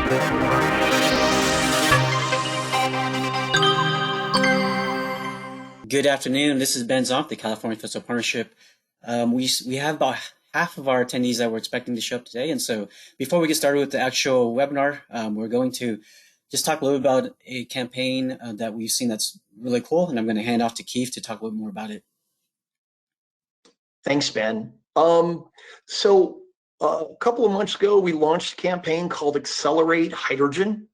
Good afternoon. This is Ben Zonk, the California Fisa Partnership. We have about half of our attendees that we're expecting to show up today. And so before we get started with the actual webinar, we're going to just talk a little bit about a campaign that we've seen that's really cool. And I'm going to hand off to Keith to talk a little more about it. Thanks, Ben. A couple of months ago, we launched a campaign called Accelerate Hydrogen.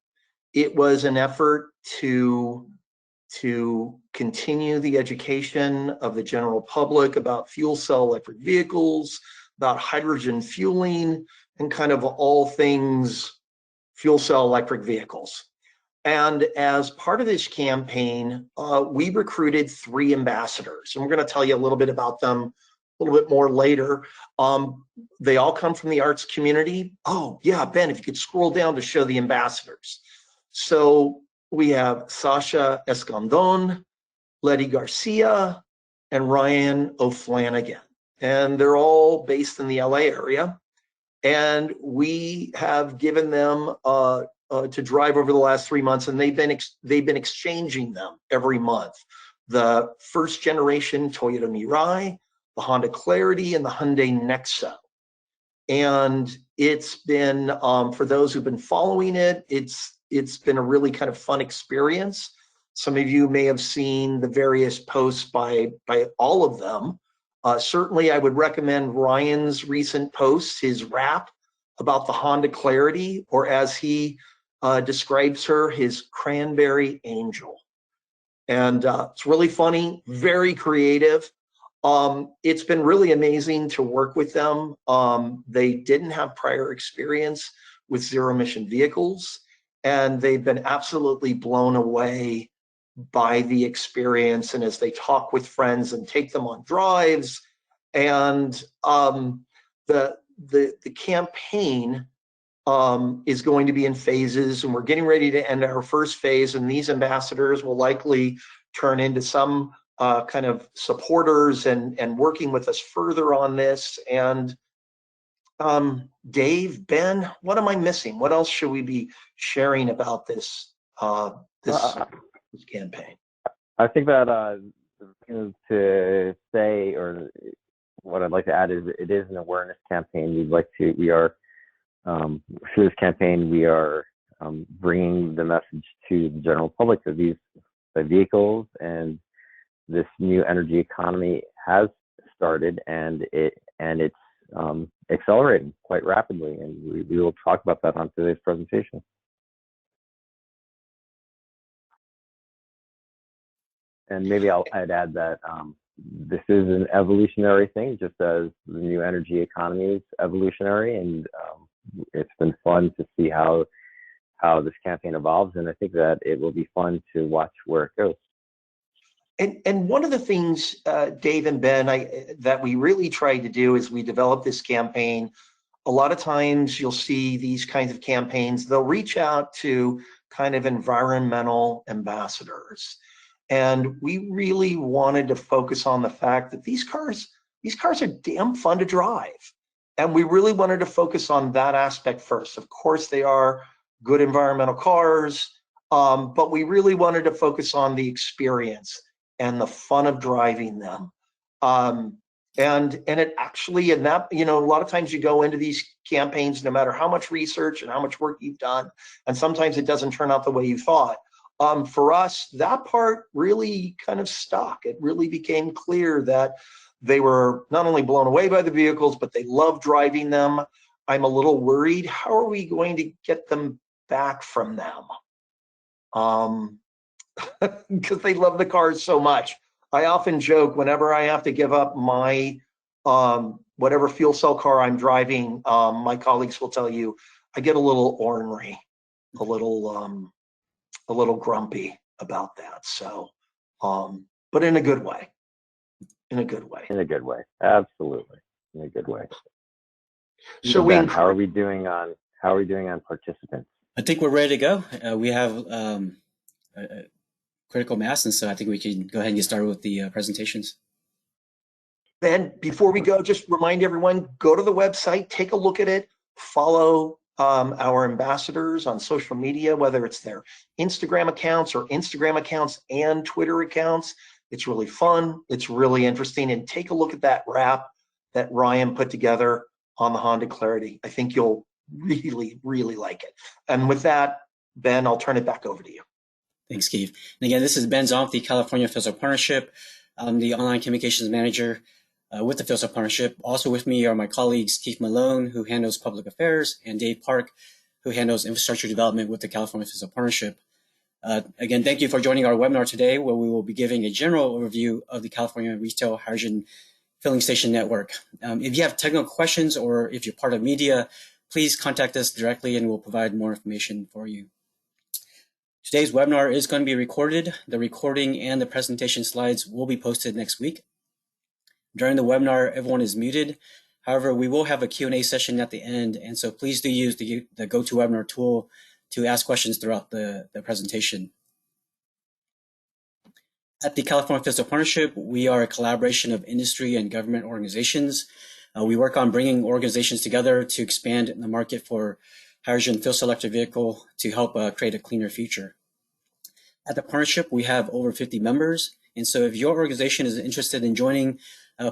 It was an effort to continue the education of the general public about fuel cell electric vehicles, about hydrogen fueling, and kind of all things fuel cell electric vehicles. And as part of this campaign, we recruited 3 ambassadors, and we're going to tell you a little bit about them a little bit more later. They all come from the arts community. Oh yeah, Ben, if you could scroll down to show the ambassadors. So we have Sasha Escandon, Letty Garcia, and Ryan O'Flanagan. And they're all based in the LA area. And we have given them to drive over the last 3 months, and they've been exchanging them every month. The first generation Toyota Mirai, the Honda Clarity, and the Hyundai Nexo. And it's been, for those who've been following it, it's been a really kind of fun experience. Some of you may have seen the various posts by all of them. Certainly, I would recommend Ryan's recent post, his rap about the Honda Clarity, or as he describes her, his cranberry angel. And it's really funny, very creative. It's been really amazing to work with them. They didn't have prior experience with zero-emission vehicles, and they've been absolutely blown away by the experience. And as they talk with friends and take them on drives, and the campaign is going to be in phases, and we're getting ready to end our first phase, and these ambassadors will likely turn into some kind of supporters and working with us further on this. And Dave, Ben, what am I missing? What else should we be sharing about this this campaign? I think that the thing to say, or what I'd like to add, is it is an awareness campaign. We are through this campaign, we are bringing the message to the general public that the vehicles and this new energy economy has started, and it's accelerating quite rapidly, and we will talk about that on today's presentation. And maybe I'd add that this is an evolutionary thing, just as the new energy economy is evolutionary, and it's been fun to see how this campaign evolves, and I think that it will be fun to watch where it goes. And one of the things, Dave and Ben, that we really tried to do as we developed this campaign, a lot of times you'll see these kinds of campaigns, they'll reach out to kind of environmental ambassadors. And we really wanted to focus on the fact that these cars are damn fun to drive. And we really wanted to focus on that aspect first. Of course, they are good environmental cars, but we really wanted to focus on the experience and the fun of driving them. And it actually, and that, a lot of times you go into these campaigns, no matter how much research and how much work you've done, and sometimes it doesn't turn out the way you thought. For us, that part really kind of stuck. It really became clear that they were not only blown away by the vehicles, but they love driving them. I'm a little worried, how are we going to get them back from them? Because they love the cars so much. I often joke, whenever I have to give up my whatever fuel cell car I'm driving, my colleagues will tell you, I get a little ornery, a little grumpy about that. So, but in a good way. In a good way. In a good way, absolutely, in a good way. So Ben, how are we doing on participants? I think we're ready to go. We have a critical mass, and so I think we can go ahead and get started with the presentations. Ben, before we go, just remind everyone, go to the website, take a look at it, follow our ambassadors on social media, whether it's their Instagram accounts or Instagram accounts and Twitter accounts. It's really fun. It's really interesting. And take a look at that wrap that Ryan put together on the Honda Clarity. I think you'll really, really like it. And with that, Ben, I'll turn it back over to you. Thanks, Keith. And again, this is Ben Zompf, the California Fuel Cell Partnership. I'm the online communications manager with the Fuel Cell Partnership. Also with me are my colleagues, Keith Malone, who handles public affairs, and Dave Park, who handles infrastructure development with the California Fuel Cell Partnership. Again, thank you for joining our webinar today, where we will be giving a general overview of the California Retail Hydrogen Filling Station Network. If you have technical questions or if you're part of media, please contact us directly and we'll provide more information for you. Today's webinar is going to be recorded. The recording and the presentation slides will be posted next week. During the webinar, everyone is muted. However, we will have a Q&A session at the end, and so please do use the GoToWebinar tool to ask questions throughout the presentation. At the California Fuel Cell Partnership, we are a collaboration of industry and government organizations. We work on bringing organizations together to expand the market for hydrogen fuel cell electric vehicle to help create a cleaner future. At the partnership, we have over 50 members, and so if your organization is interested in joining,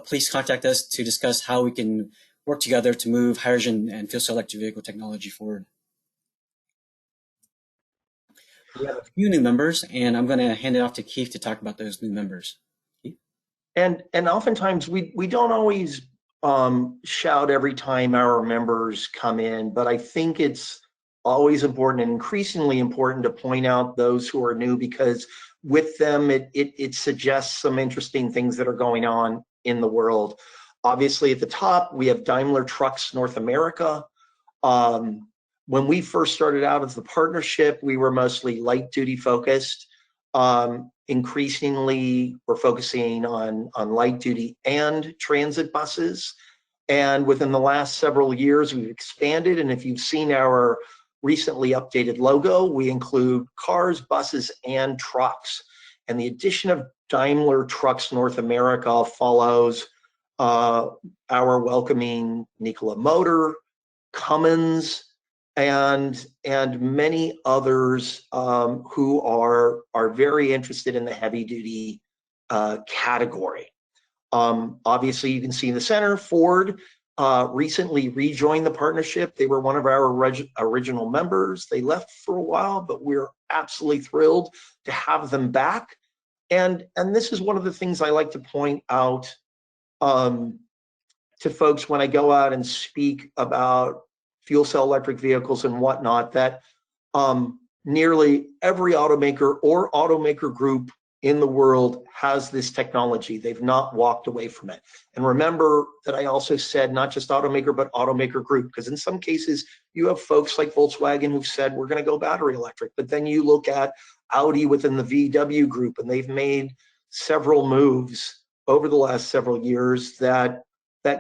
please contact us to discuss how we can work together to move hydrogen and fuel cell electric vehicle technology forward. We have a few new members, and I'm going to hand it off to Keith to talk about those new members. Keith? And oftentimes we don't always shout every time our members come in, but I think it's always important and increasingly important to point out those who are new, because with them it suggests some interesting things that are going on in the world. Obviously, at the top we have Daimler Trucks North America. When we first started out as the partnership, we were mostly light duty focused. Increasingly, we're focusing on light duty and transit buses. And within the last several years, we've expanded. And if you've seen our recently updated logo, we include cars, buses, and trucks. And the addition of Daimler Trucks North America follows our welcoming Nikola Motor, Cummins, and many others who are very interested in the heavy duty category. Obviously, you can see in the center, Ford recently rejoined the partnership. They were one of our original members. They left for a while, but we're absolutely thrilled to have them back. And this is one of the things I like to point out to folks when I go out and speak about fuel cell electric vehicles and whatnot, that nearly every automaker or automaker group in the world has this technology. They've not walked away from it. And remember that I also said not just automaker, but automaker group, because in some cases you have folks like Volkswagen who've said we're going to go battery electric, but then you look at Audi within the VW group, and they've made several moves over the last several years that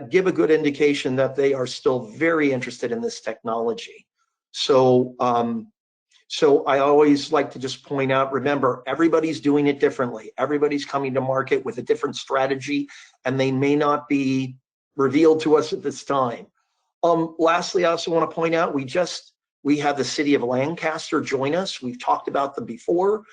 give a good indication that they are still very interested in this technology. So I always like to just point out, remember, everybody's doing it differently. Everybody's coming to market with a different strategy, and they may not be revealed to us at this time. Lastly, I also want to point out, we have the city of Lancaster join us. We've talked about them before.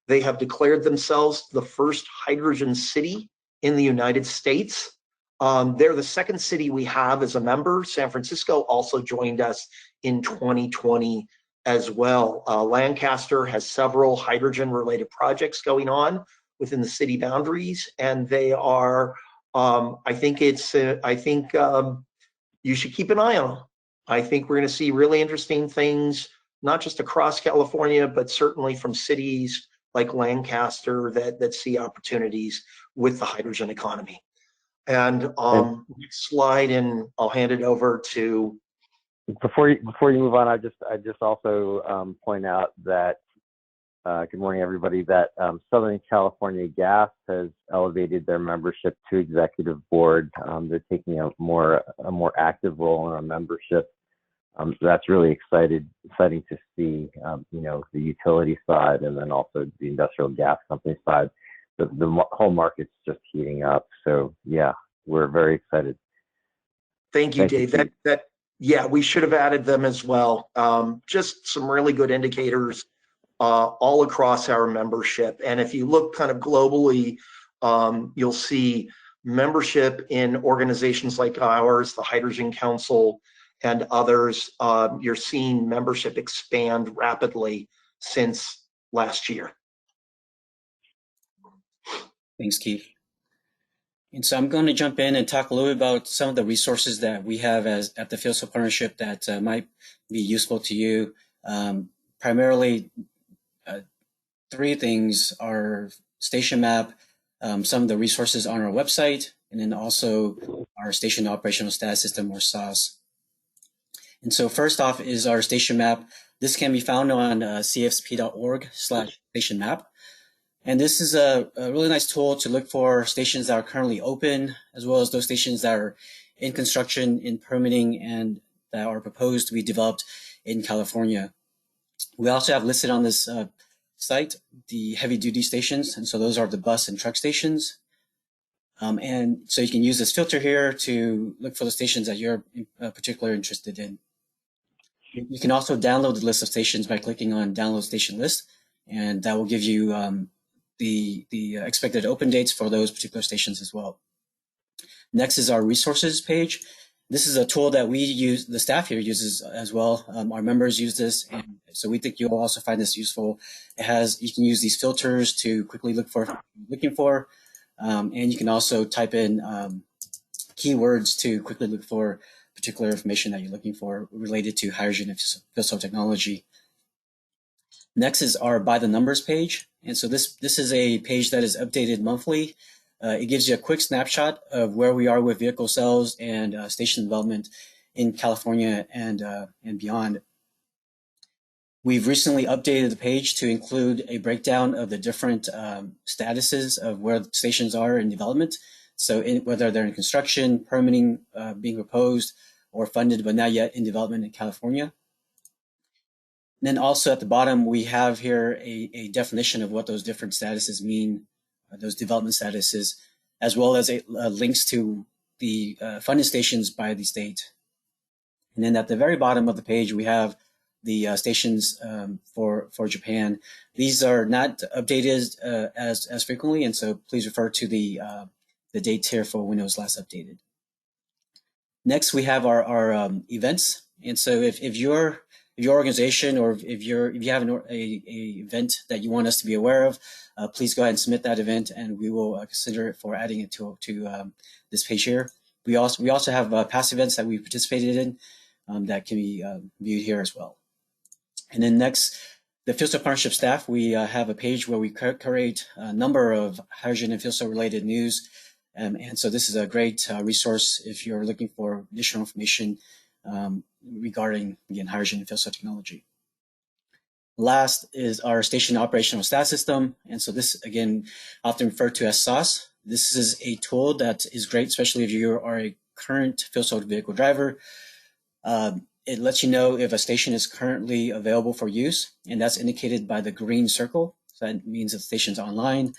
They have declared themselves the first hydrogen city in the United States. They're the second city we have as a member. San Francisco also joined us in 2020 as well. Lancaster has several hydrogen-related projects going on within the city boundaries, and they are. I think you should keep an eye on them. I think we're going to see really interesting things, not just across California, but certainly from cities like Lancaster that see opportunities with the hydrogen economy. And next slide, and I'll hand it over to. Before you move on, I just also point out that good morning, everybody. That Southern California Gas has elevated their membership to executive board. They're taking a more active role in our membership. So that's really exciting to see. The utility side, and then also the industrial gas company side. The whole market's just heating up. So yeah, we're very excited. Thank you, Dave. Yeah, we should have added them as well. Just some really good indicators all across our membership. And if you look kind of globally, you'll see membership in organizations like ours, the Hydrogen Council and others. You're seeing membership expand rapidly since last year. Thanks, Keith. And so I'm going to jump in and talk a little bit about some of the resources that we have at the Fuel Cell Partnership that might be useful to you. Primarily, three things are station map, some of the resources on our website, and then also our station operational status system, or SAS. And so first off is our station map. This can be found on cfsp.org/station map. And this is a really nice tool to look for stations that are currently open, as well as those stations that are in construction, in permitting, and that are proposed to be developed in California. We also have listed on this site the heavy-duty stations, and so those are the bus and truck stations. And so you can use this filter here to look for the stations that you're particularly interested in. You can also download the list of stations by clicking on Download Station List, and that will give you the expected open dates for those particular stations as well. Next is our resources page. This is a tool that we use, the staff here uses as well. Our members use this, and so we think you'll also find this useful. You can use these filters to quickly look for what you're looking for, and you can also type in keywords to quickly look for particular information that you're looking for related to hydrogen and fuel cell technology. Next is our by the numbers page. And so this is a page that is updated monthly. It gives you a quick snapshot of where we are with vehicle cells and station development in California and beyond. We've recently updated the page to include a breakdown of the different statuses of where the stations are in development. So whether they're in construction, permitting, being proposed, or funded but not yet in development in California. And then also at the bottom, we have here a definition of what those different statuses mean, those development statuses, as well as links to the funded stations by the state. And then at the very bottom of the page, we have the stations for Japan. These are not updated as frequently, and so please refer to the dates here for when it was last updated. Next, we have our events, and so if your organization or if you have a event that you want us to be aware of, please go ahead and submit that event, and we will consider it for adding it to this page here. We also have past events that we participated in that can be viewed here as well. And then next, the Fuel Cell Partnership staff, we have a page where we curate a number of hydrogen and fuel cell related news. And so this is a great resource if you're looking for additional information regarding, again, hydrogen and fuel cell technology. Last is our station operational status system. And so this, again, often referred to as SAS. This is a tool that is great, especially if you are a current fuel cell vehicle driver. It lets you know if a station is currently available for use, and that's indicated by the green circle. So that means that the station is online.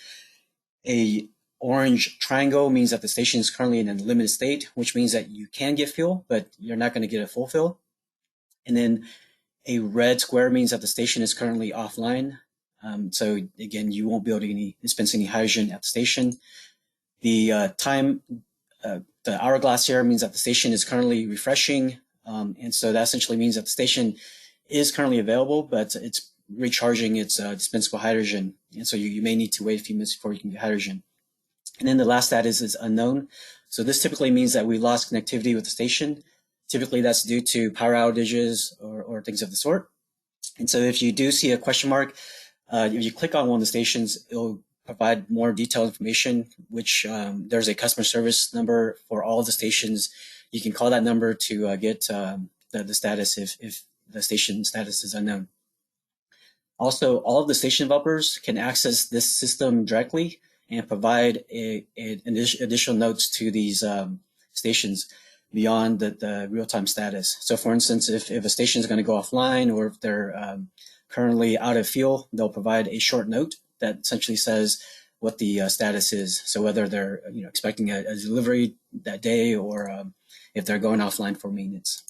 A orange triangle means that the station is currently in a limited state, which means that you can get fuel, but you're not going to get a full fill. And then a red square means that the station is currently offline. So again, you won't be able to dispense any hydrogen at the station. The the hourglass here means that the station is currently refreshing. And so that essentially means that the station is currently available, but it's recharging its dispensable hydrogen. And so you may need to wait a few minutes before you can get hydrogen. And then the last status is unknown. So this typically means that we lost connectivity with the station. Typically that's due to power outages or things of the sort. And so if you do see a question mark, if you click on one of the stations, it'll provide more detailed information, which there's a customer service number for all of the stations. You can call that number to get the status if the station status is unknown. Also, all of the station developers can access this system directly and provide additional notes to these stations beyond the real-time status. So for instance, if a station is going to go offline or if they're currently out of fuel, they'll provide a short note that essentially says what the status is. So whether they're expecting a delivery that day or if they're going offline for maintenance.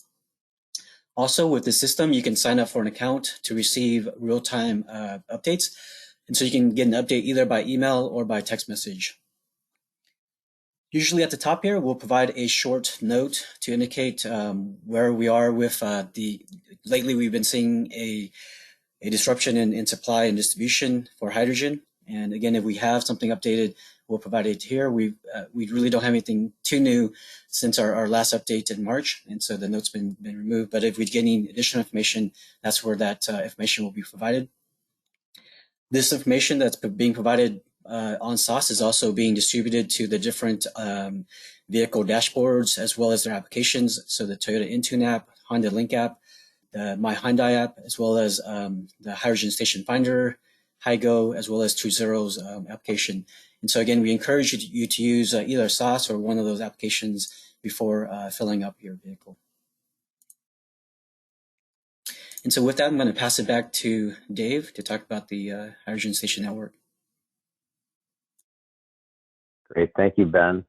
Also, with the system, you can sign up for an account to receive real-time updates. And so you can get an update either by email or by text message. Usually at the top here, we'll provide a short note to indicate where we are with lately we've been seeing a disruption in supply and distribution for hydrogen. And again, if we have something updated, we'll provide it here. We really don't have anything too new since our last update in March, and so the note's been removed. But if we get any additional information, that's where that information will be provided. This information that's being provided on SOS is also being distributed to the different vehicle dashboards as well as their applications. So the Toyota Intune app, Honda Link app, the My Hyundai app, as well as the Hydrogen Station Finder, HyGo, as well as TrueZero's application. And so again, we encourage you to use either SOS or one of those applications before filling up your vehicle. And so with that, I'm going to pass it back to Dave to talk about the Hydrogen Station Network. Great, thank you, Ben.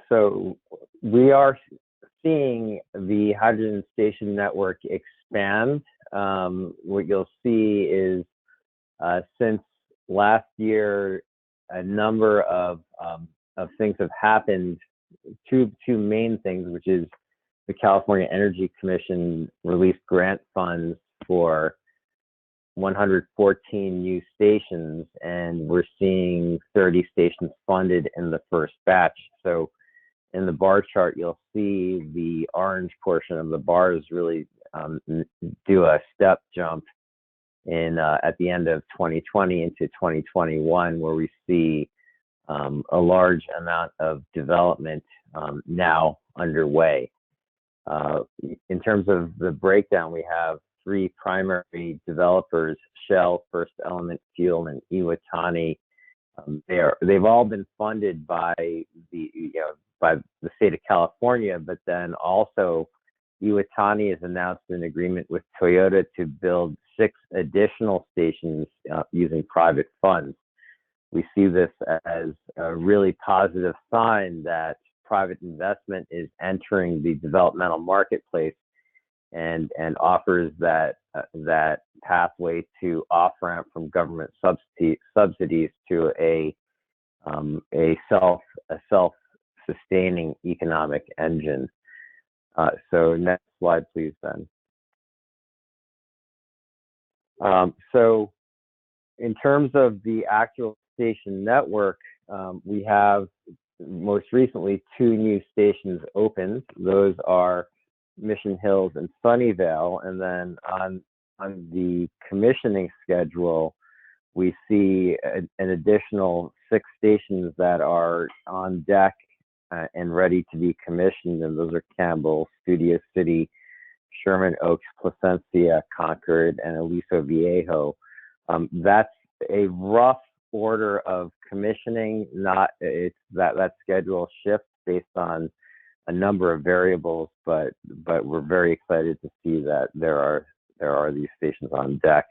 So we are seeing the hydrogen station network expand. What you'll see is since last year, a number of things have happened. Two main things, which is the California Energy Commission released grant funds for 114 new stations, and we're seeing 30 stations funded in the first batch. So in the bar chart, you'll see the orange portion of the bars really do a step jump in at the end of 2020 into 2021, where we see a large amount of development now underway. In terms of the breakdown, we have three primary developers: Shell, First Element Fuel, and Iwatani. They've all been funded by the state of California, but then also Iwatani has announced an agreement with Toyota to build 6 additional stations using private funds. We see this as a really positive sign that private investment is entering the developmental marketplace and offers that pathway to off-ramp from government subsidies to a self-sustaining economic engine. So next slide, please, Ben. So in terms of the actual station network, we have most recently 2 new stations opened. Those are Mission Hills and Sunnyvale. And then on the commissioning schedule, we see an additional 6 stations that are on deck and ready to be commissioned. And those are Campbell, Studio City, Sherman Oaks, Placencia, Concord, and Aliso Viejo. That's a rough order of commissioning. That schedule shifts based on a number of variables, but we're very excited to see that there are these stations on deck.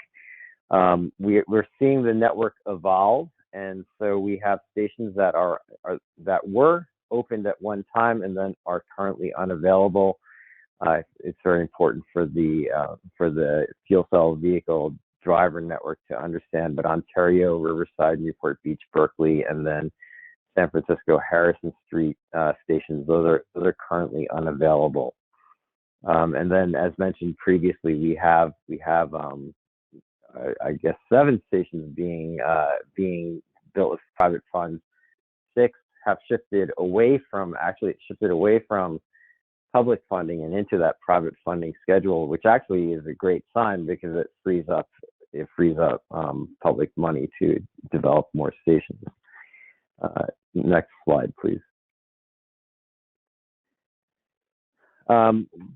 We're seeing the network evolve, and so we have stations that were opened at one time and then are currently unavailable. It's very important for the fuel cell vehicle driver network to understand, but Ontario, Riverside, Newport Beach, Berkeley, and then San Francisco Harrison Street stations, those are currently unavailable. And then, as mentioned previously, we have I guess 7 stations being built with private funds. 6 have shifted away from public funding and into that private funding schedule, which actually is a great sign because it frees up public money to develop more stations. Next slide, please.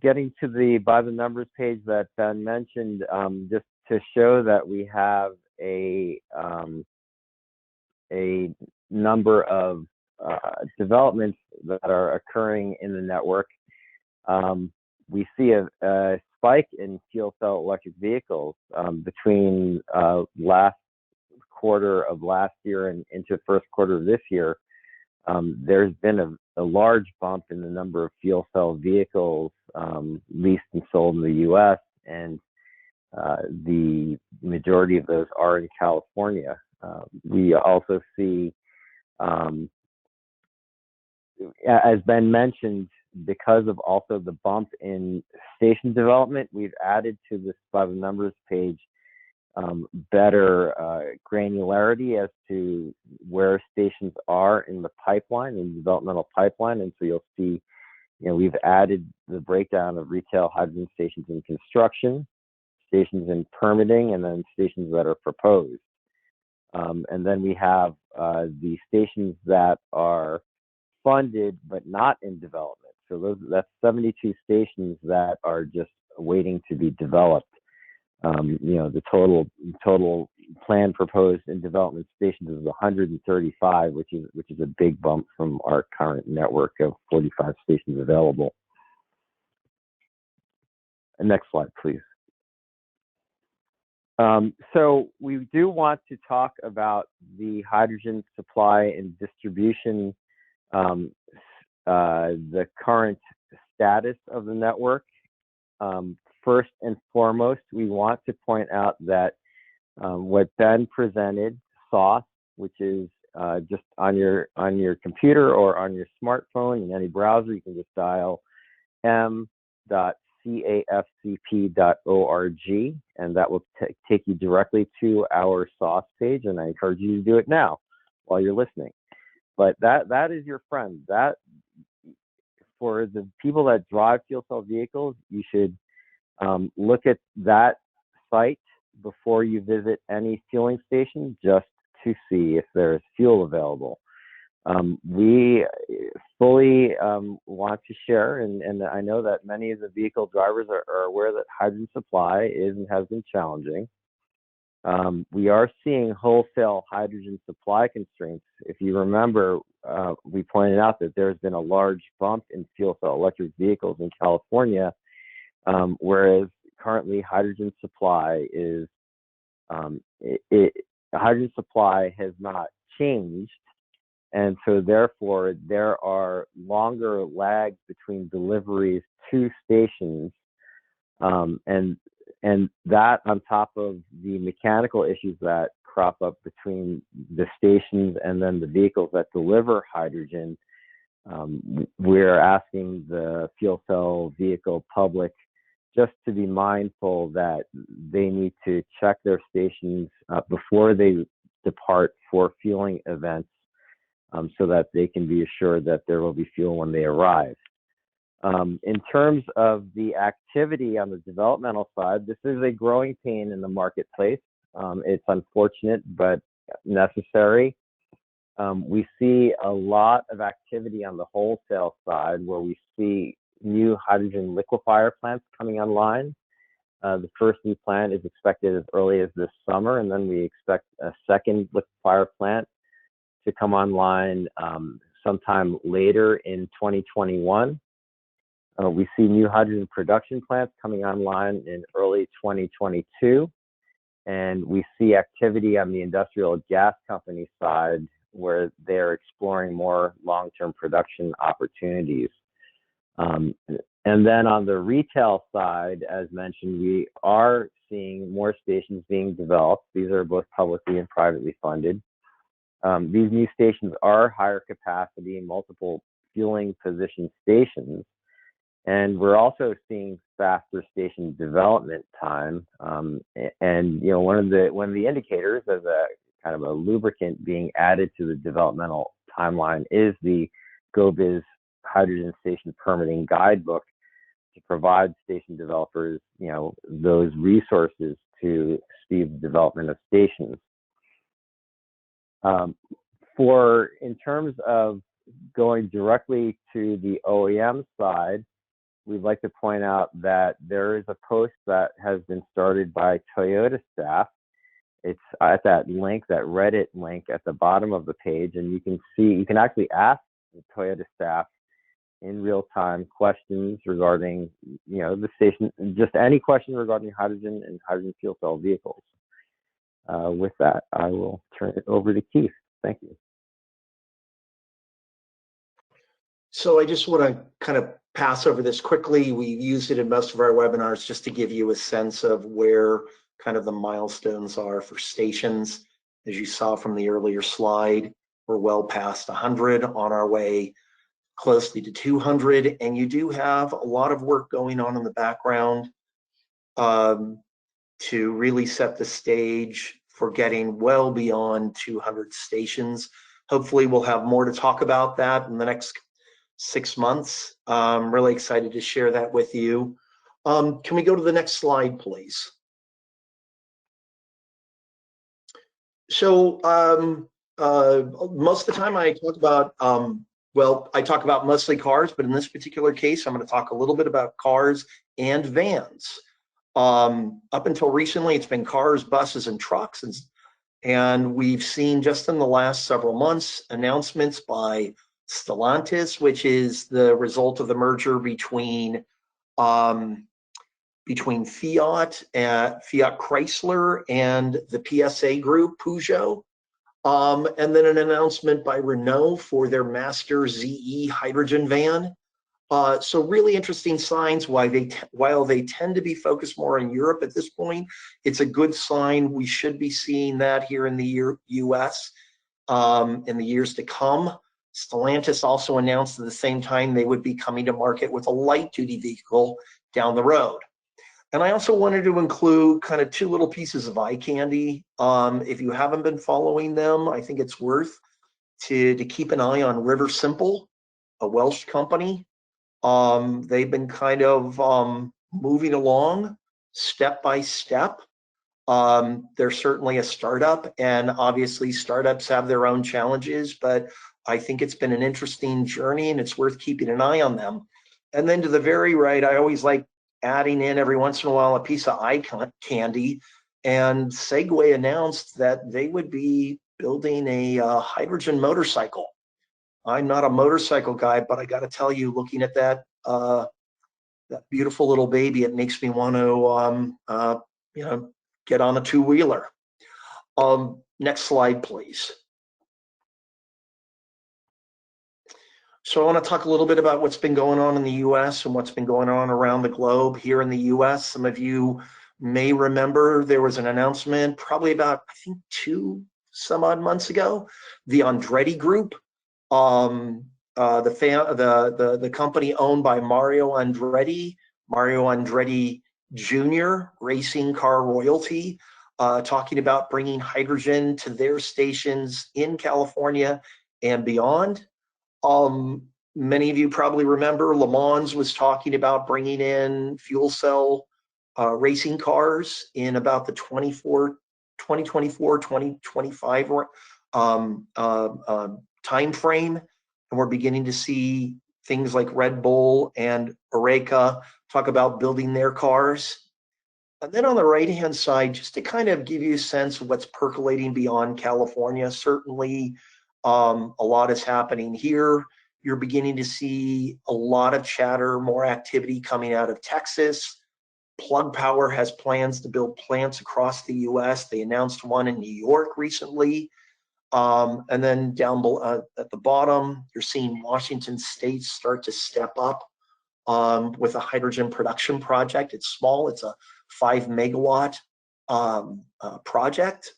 Getting to the by the numbers page that Ben mentioned, just to show that we have a number of developments that are occurring in the network. We see a spike in fuel cell electric vehicles between last quarter of last year and into first quarter of this year. there's been a large bump in the number of fuel cell vehicles leased and sold in the U.S., and the majority of those are in California. We also see, as Ben mentioned, because of also the bump in station development, we've added to this by the numbers page better granularity as to where stations are in the pipeline, in the developmental pipeline. And so you'll see, we've added the breakdown of retail hydrogen stations in construction, stations in permitting, and then stations that are proposed. And then we have the stations that are funded but not in development. So that's 72 stations that are just waiting to be developed. The total plan proposed in development stations is 135, which is a big bump from our current network of 45 stations available. Next slide, please. So we do want to talk about the hydrogen supply and distribution, the current status of the network. First and foremost, we want to point out that what Ben presented, SOS, which is just on your computer or on your smartphone in any browser, you can just dial m.cafcp.org, and that will take you directly to our SOS page, and I encourage you to do it now while you're listening. But that is your friend. That, for the people that drive fuel cell vehicles, you should look at that site before you visit any fueling station, just to see if there's fuel available. We fully want to share, and I know that many of the vehicle drivers are aware that hydrogen supply is and has been challenging. We are seeing wholesale hydrogen supply constraints. If you remember, we pointed out that there's been a large bump in fuel cell electric vehicles in California, whereas currently hydrogen supply is hydrogen supply has not changed, and so therefore there are longer lags between deliveries to stations, and that on top of the mechanical issues that crop up between the stations and then the vehicles that deliver hydrogen. We're asking the fuel cell vehicle public just to be mindful that they need to check their stations before they depart for fueling events, so that they can be assured that there will be fuel when they arrive. In terms of the activity on the developmental side, this is a growing pain in the marketplace. It's unfortunate, but necessary. We see a lot of activity on the wholesale side, where we see new hydrogen liquefier plants coming online. The first new plant is expected as early as this summer, and then we expect a second liquefier plant to come online sometime later in 2021. We see new hydrogen production plants coming online in early 2022. And we see activity on the industrial gas company side, where they're exploring more long-term production opportunities. And then on the retail side, as mentioned, we are seeing more stations being developed. These are both publicly and privately funded. These new stations are higher capacity, multiple fueling position stations. And we're also seeing faster station development time. And one of the indicators, as a kind of a lubricant being added to the developmental timeline, is the GoBiz Hydrogen Station Permitting Guidebook, to provide station developers, those resources to speed the development of stations. In terms of going directly to the OEM side, we'd like to point out that there is a post that has been started by Toyota staff. It's at that link, that Reddit link at the bottom of the page, and you can actually ask the Toyota staff in real time questions regarding, the station, just any question regarding hydrogen and hydrogen fuel cell vehicles. With that, I will turn it over to Keith. Thank you. So I just want to kind of pass over this quickly. We've used it in most of our webinars just to give you a sense of where kind of the milestones are for stations. As you saw from the earlier slide, we're well past 100, on our way closely to 200, and you do have a lot of work going on in the background to really set the stage for getting well beyond 200 stations. Hopefully we'll have more to talk about that in the next 6 months. I'm really excited to share that with you. Can we go to the next slide, please? So most of the time I talk about, well, I talk about mostly cars, but in this particular case, I'm going to talk a little bit about cars and vans. Up until recently, it's been cars, buses, and trucks. And we've seen just in the last several months announcements by Stellantis, which is the result of the merger between Fiat Chrysler and the PSA Group, Peugeot. And then an announcement by Renault for their Master ZE hydrogen van. So really interesting signs. While they tend to be focused more in Europe at this point, it's a good sign. We should be seeing that here in the US in the years to come. Stellantis also announced at the same time they would be coming to market with a light-duty vehicle down the road. And I also wanted to include kind of 2 little pieces of eye candy. If you haven't been following them, I think it's worth to keep an eye on River Simple, a Welsh company. They've been kind of moving along step by step. They're certainly a startup, and obviously startups have their own challenges, but I think it's been an interesting journey and it's worth keeping an eye on them. And then to the very right, I always like adding in every once in a while a piece of eye candy, and Segway announced that they would be building a hydrogen motorcycle. I'm not a motorcycle guy, but I got to tell you, looking at that beautiful little baby, it makes me want to, get on a 2-wheeler. Next slide, please. So I want to talk a little bit about what's been going on in the U.S. and what's been going on around the globe. Here in the U.S., some of you may remember there was an announcement probably about, I think, 2 some odd months ago. The Andretti Group, the company owned by Mario Andretti Jr., Racing Car Royalty, talking about bringing hydrogen to their stations in California and beyond. Many of you probably remember Le Mans was talking about bringing in fuel cell racing cars in about the 2024-2025 time frame, and we're beginning to see things like Red Bull and Oreca talk about building their cars. And then on the right-hand side, just to kind of give you a sense of what's percolating beyond California, certainly a lot is happening here. You're beginning to see a lot of chatter, more activity coming out of Texas. Plug Power has plans to build plants across the US. They announced one in New York recently. And then down below, at the bottom, you're seeing Washington State start to step up with a hydrogen production project. It's small, it's a 5 megawatt project,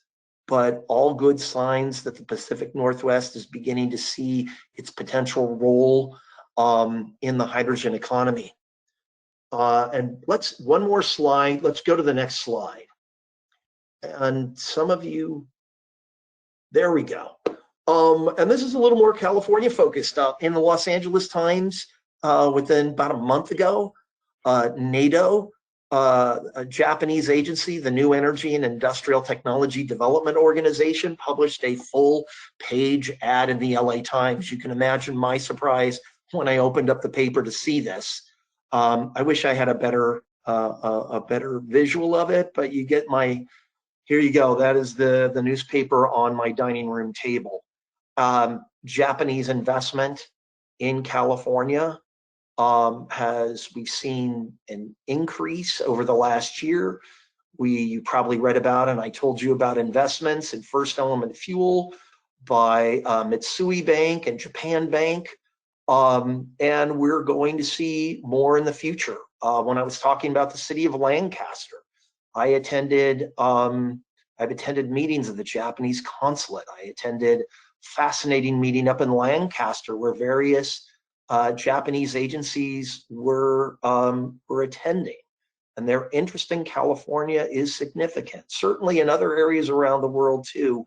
but all good signs that the Pacific Northwest is beginning to see its potential role in the hydrogen economy. And one more slide, let's go to the next slide. And some of you, there we go. And this is a little more California focused. In the Los Angeles Times, within about a month ago, NATO, a Japanese agency, the New Energy and Industrial Technology Development Organization, published a full-page ad in the LA Times. You can imagine my surprise when I opened up the paper to see this. I wish I had a better visual of it, but you get my, here you go. That is the newspaper on my dining room table. Japanese investment in California. We've seen an increase over the last year. You probably read about, and I told you about investments in First Element Fuel by Mitsui Bank and Japan Bank. And we're going to see more in the future. When I was talking about the city of Lancaster, I've attended meetings of the Japanese consulate. I attended fascinating meeting up in Lancaster where various Japanese agencies were attending. And their interest in California is significant, certainly in other areas around the world too.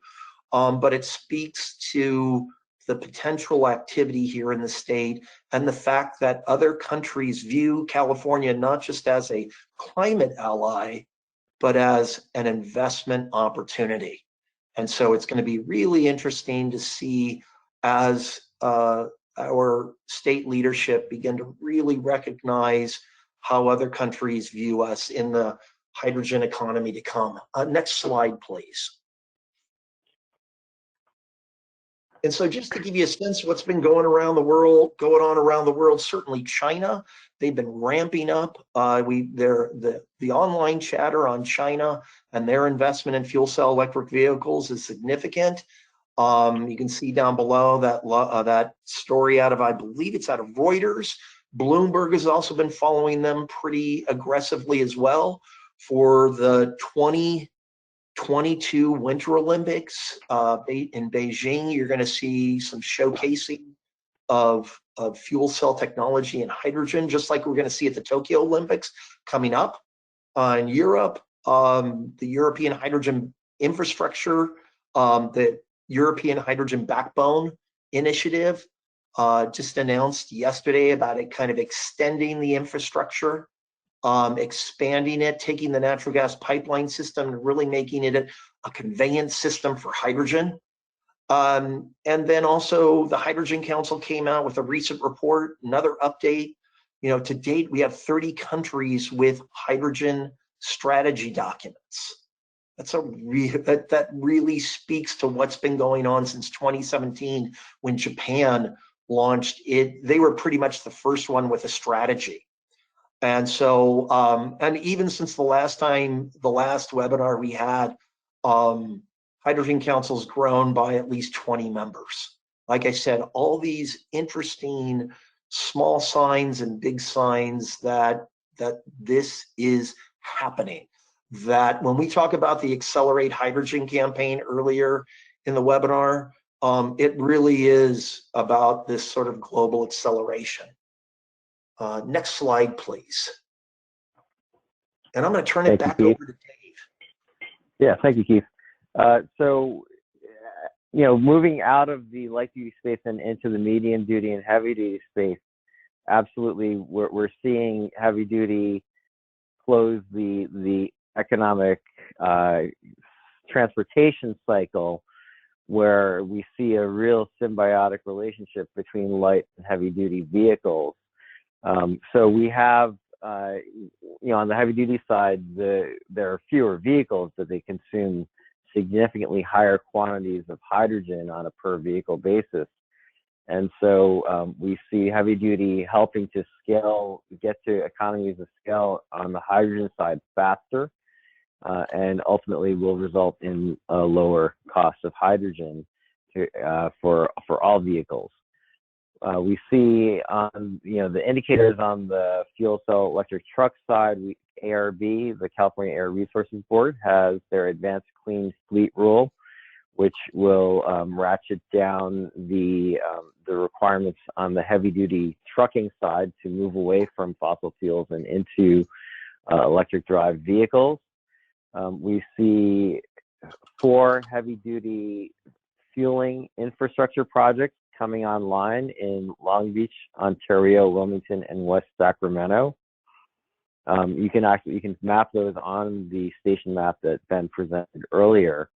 But it speaks to the potential activity here in the state and the fact that other countries view California not just as a climate ally, but as an investment opportunity. And so it's going to be really interesting to see as our state leadership begin to really recognize how other countries view us in the hydrogen economy to come. Next slide, please. And so just to give you a sense of what's been going on around the world, certainly China, they've been ramping up. The online chatter on China and their investment in fuel cell electric vehicles is significant. You can see down below that story out of, I believe it's out of Reuters. Bloomberg has also been following them pretty aggressively as well. For the 2022 Winter Olympics in Beijing, you're going to see some showcasing of fuel cell technology and hydrogen, just like we're going to see at the Tokyo Olympics coming up. In Europe, the European hydrogen infrastructure, the European Hydrogen Backbone Initiative just announced yesterday about it kind of extending the infrastructure, expanding it, taking the natural gas pipeline system and really making it a conveyance system for hydrogen. And then also the Hydrogen Council came out with a recent report, another update. To date, we have 30 countries with hydrogen strategy documents. That really speaks to what's been going on since 2017 when Japan launched it. They were pretty much the first one with a strategy. And so, and even since the last webinar we had, Hydrogen Council's grown by at least 20 members. Like I said, all these interesting small signs and big signs that this is happening. That when we talk about the Accelerate Hydrogen campaign earlier in the webinar, it really is about this sort of global acceleration. Next slide, please. And I'm going to turn it back over to Dave. Yeah, thank you, Keith. So, moving out of the light duty space and into the medium duty and heavy duty space, absolutely, we're seeing heavy duty close the economic transportation cycle, where we see a real symbiotic relationship between light and heavy duty vehicles. So we have, on the heavy duty side, there are fewer vehicles, but they consume significantly higher quantities of hydrogen on a per vehicle basis. And so we see heavy duty helping to get to economies of scale on the hydrogen side faster, and ultimately will result in a lower cost of hydrogen for all vehicles. We see on the indicators on the fuel cell electric truck side, ARB, the California Air Resources Board, has their Advanced Clean Fleet Rule, which will ratchet down the requirements on the heavy duty trucking side to move away from fossil fuels and into electric drive vehicles. We see 4 heavy duty fueling infrastructure projects coming online in Long Beach, Ontario, Wilmington, and West Sacramento. You can map those on the station map that Ben presented earlier.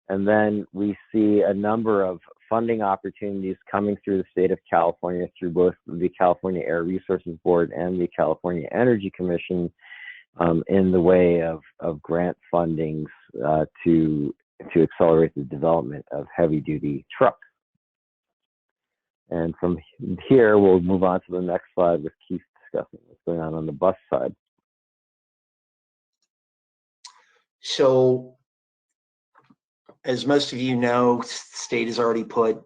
And then we see a number of funding opportunities coming through the state of California through both the California Air Resources Board and the California Energy Commission in the way of grant fundings to accelerate the development of heavy duty trucks. And from here, we'll move on to the next slide with Keith discussing what's going on the bus side. So, as most of you know, the state has already put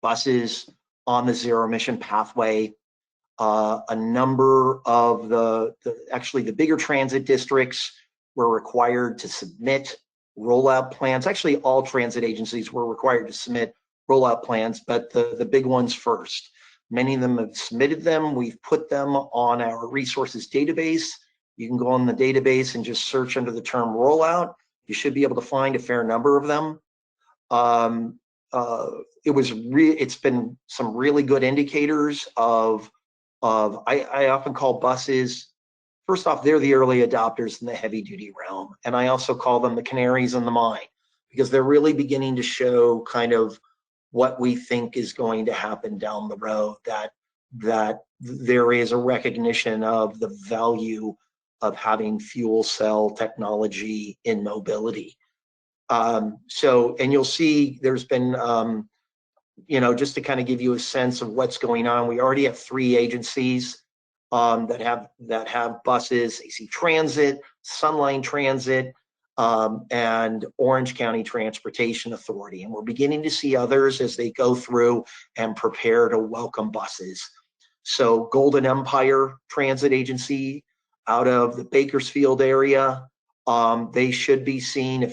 buses on the zero emission pathway. A number of actually the bigger transit districts were required to submit rollout plans. Actually, all transit agencies were required to submit rollout plans, but the big ones first. Many of them have submitted them. We've put them on our resources database. You can go on the database and just search under the term rollout. You should be able to find a fair number of them. It's been some really good indicators of I often call buses, first off, they're the early adopters in the heavy duty realm. And I also call them the canaries in the mine, because they're really beginning to show kind of what we think is going to happen down the road, that there is a recognition of the value of having fuel cell technology in mobility. And you'll see there's been, just to kind of give you a sense of what's going on, we already have 3 agencies that have buses: AC Transit, Sunline Transit, and Orange County Transportation Authority. And we're beginning to see others as they go through and prepare to welcome buses. So Golden Empire Transit Agency out of the Bakersfield area, they should be seeing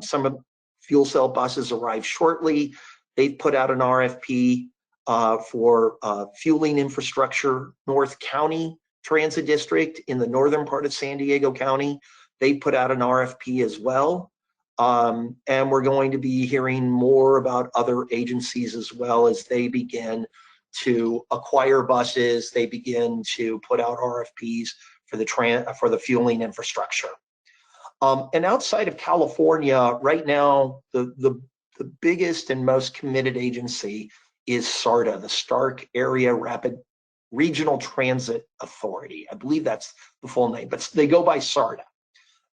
some of fuel cell buses arrive shortly. They've put out an RFP for fueling infrastructure. North County Transit District in the northern part of San Diego County, they put out an RFP as well. And we're going to be hearing more about other agencies as well as they begin to acquire buses. They begin to put out RFPs for the fueling infrastructure. And outside of California, right now, the biggest and most committed agency is SARTA, the Stark Area Rapid Regional Transit Authority. I believe that's the full name, but they go by SARTA.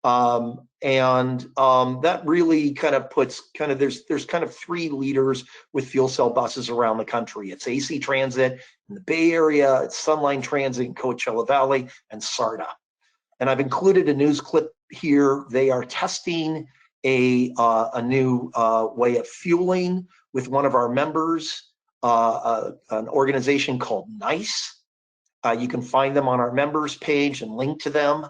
That really kind of puts there's kind of 3 leaders with fuel cell buses around the country. It's AC Transit in the Bay Area, it's Sunline Transit in Coachella Valley, and SARTA. And I've included a news clip here. They are testing a new way of fueling with one of our members, an organization called NICE. You can find them on our members page and link to them.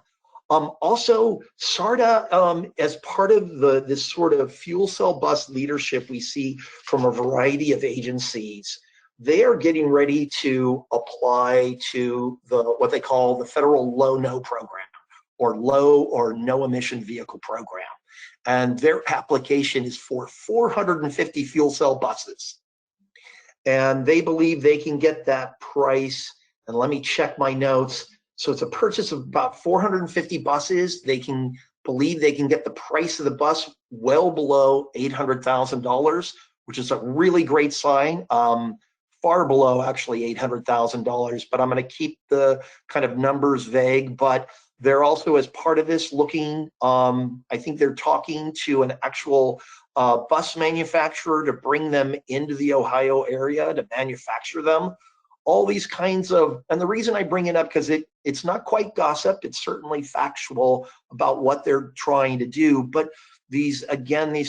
Also, SARTA, as part of this sort of fuel cell bus leadership we see from a variety of agencies, they are getting ready to apply to what they call the federal low-no program, or low or no emission vehicle program. And their application is for 450 fuel cell buses. And they believe they can get that price. And let me check my notes. So it's a purchase of about 450 buses. They believe they can get the price of the bus well below $800,000, which is a really great sign. Far below actually $800,000, but I'm going to keep the kind of numbers vague. But they're also, as part of this, looking, I think they're talking to an actual bus manufacturer to bring them into the Ohio area to manufacture them. All these kinds of, and the reason I bring it up, because it's not quite gossip, it's certainly factual about what they're trying to do, but these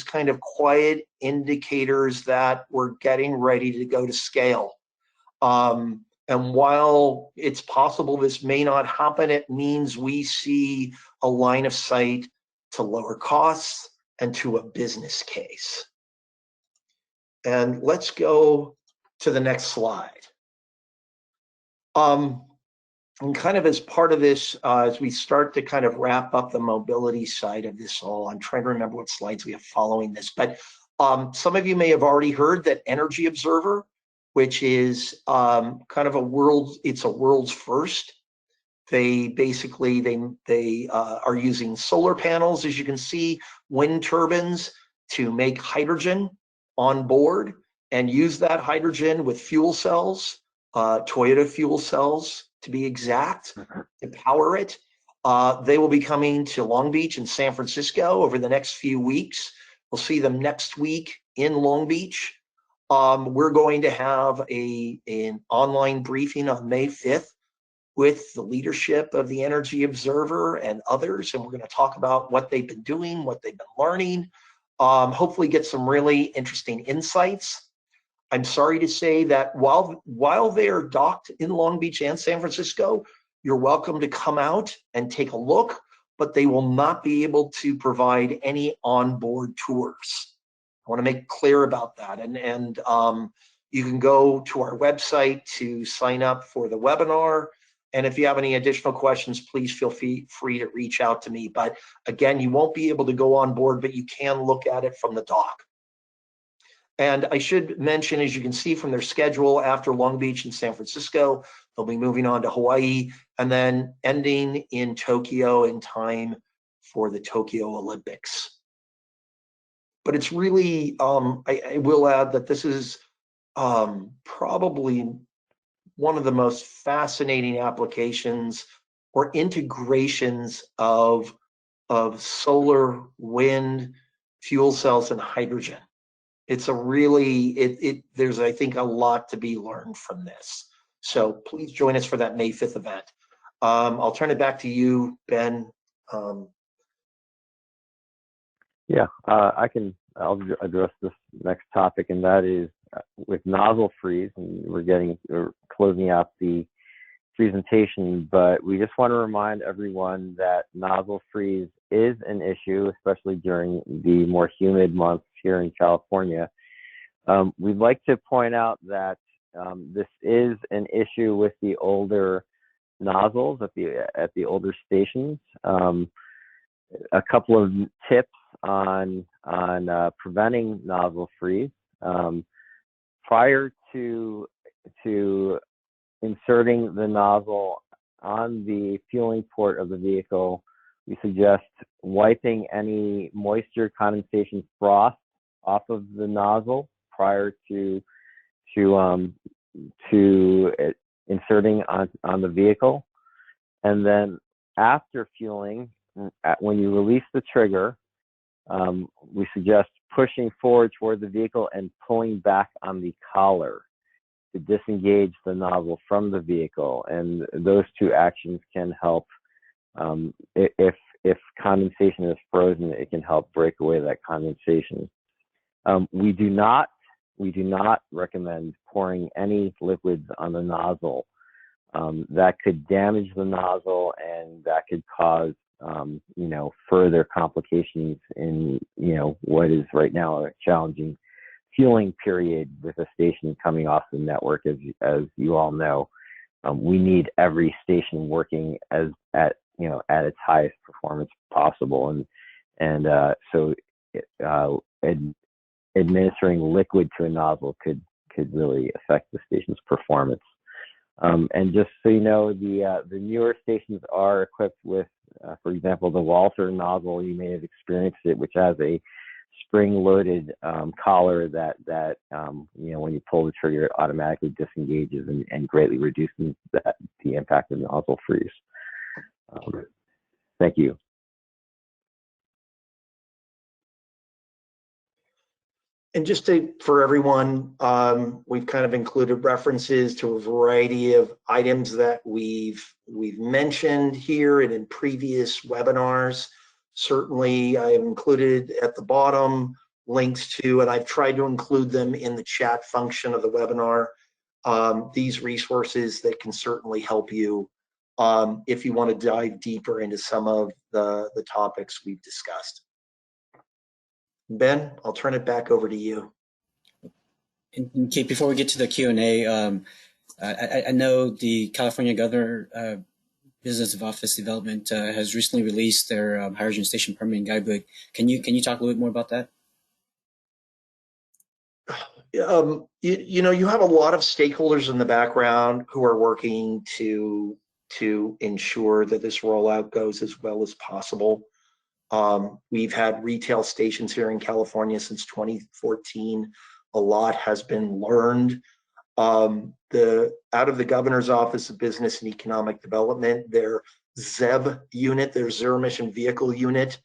kind of quiet indicators that we're getting ready to go to scale. And while it's possible this may not happen, it means we see a line of sight to lower costs and to a business case. And let's go to the next slide. And kind of as part of this, as we start to kind of wrap up the mobility side of this all, I'm trying to remember what slides we have following this, but some of you may have already heard that Energy Observer, which is kind of a world's first. They basically, they are using solar panels, as you can see, wind turbines, to make hydrogen on board and use that hydrogen with fuel cells, Toyota fuel cells to be exact, to power it. They will be coming to Long Beach and San Francisco over the next few weeks. We'll see them next week in Long Beach. We're going to have an online briefing on May 5th with the leadership of the Energy Observer and others, and we're going to talk about what they've been doing, what they've been learning, hopefully get some really interesting insights. I'm sorry to say that while they are docked in Long Beach and San Francisco, you're welcome to come out and take a look, but they will not be able to provide any onboard tours. I want to make clear about that. And you can go to our website to sign up for the webinar. And if you have any additional questions, please feel free to reach out to me. But again, you won't be able to go on board, but you can look at it from the dock. And I should mention, as you can see from their schedule, after Long Beach and San Francisco, they'll be moving on to Hawaii and then ending in Tokyo in time for the Tokyo Olympics. But it's really, I will add that this is probably one of the most fascinating applications or integrations of solar, wind, fuel cells, and hydrogen. It's a really, there's, I think, a lot to be learned from this. So please join us for that May 5th event. I'll turn it back to you, Ben. I'll address this next topic, and that is with Nozzle Freeze, and we're closing out the presentation, but we just want to remind everyone that Nozzle Freeze is an issue, especially during the more humid months here in California. We'd like to point out that this is an issue with the older nozzles at the older stations. A couple of tips on preventing nozzle freeze. Prior to inserting the nozzle on the fueling port of the vehicle, we suggest wiping any moisture, condensation, frost off of the nozzle prior to inserting on the vehicle. And then after fueling, when you release the trigger, we suggest pushing forward toward the vehicle and pulling back on the collar to disengage the nozzle from the vehicle. And those two actions can help. If condensation is frozen, it can help break away that condensation. We do not recommend pouring any liquids on the nozzle. That could damage the nozzle, and that could cause further complications in what is right now a challenging fueling period with a station coming off the network. As you all know, we need every station working at its highest performance possible, so administering liquid to a nozzle could really affect the station's performance. And just so you know, the newer stations are equipped with, for example, the Walther nozzle. You may have experienced it, which has a spring-loaded collar that when you pull the trigger, it automatically disengages and greatly reduces the impact of nozzle freeze. Thank you. And just for everyone, we've kind of included references to a variety of items that we've mentioned here and in previous webinars. Certainly, I have included at the bottom links to, and I've tried to include them in the chat function of the webinar, these resources that can certainly help you if you want to dive deeper into some of the topics we've discussed. Ben, I'll turn it back over to you. And Kate, before we get to the Q&A, I know the California Governor Business of Office Development has recently released their hydrogen station permitting guidebook. Can you talk a little bit more about that? You have a lot of stakeholders in the background who are working to ensure that this rollout goes as well as possible. We've had retail stations here in California since 2014. A lot has been learned. Out of the Governor's Office of Business and Economic Development, their ZEB unit, their Zero Emission Vehicle unit,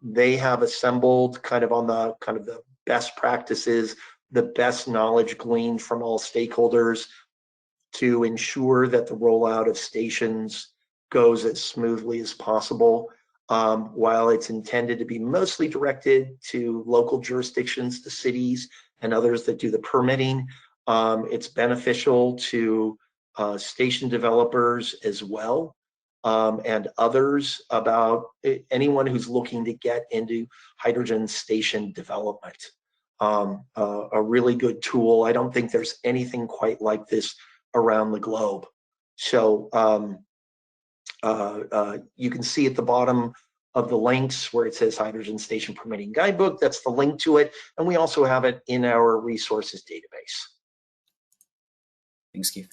they have assembled kind of the best practices, the best knowledge gleaned from all stakeholders to ensure that the rollout of stations goes as smoothly as possible. While it's intended to be mostly directed to local jurisdictions, the cities and others that do the permitting. It's beneficial to station developers as well, and others about anyone who's looking to get into hydrogen station development. A really good tool. I don't think there's anything quite like this around the globe. So you can see at the bottom of the links where it says Hydrogen Station Permitting Guidebook. That's the link to it. And we also have it in our resources database. Thanks, Keith.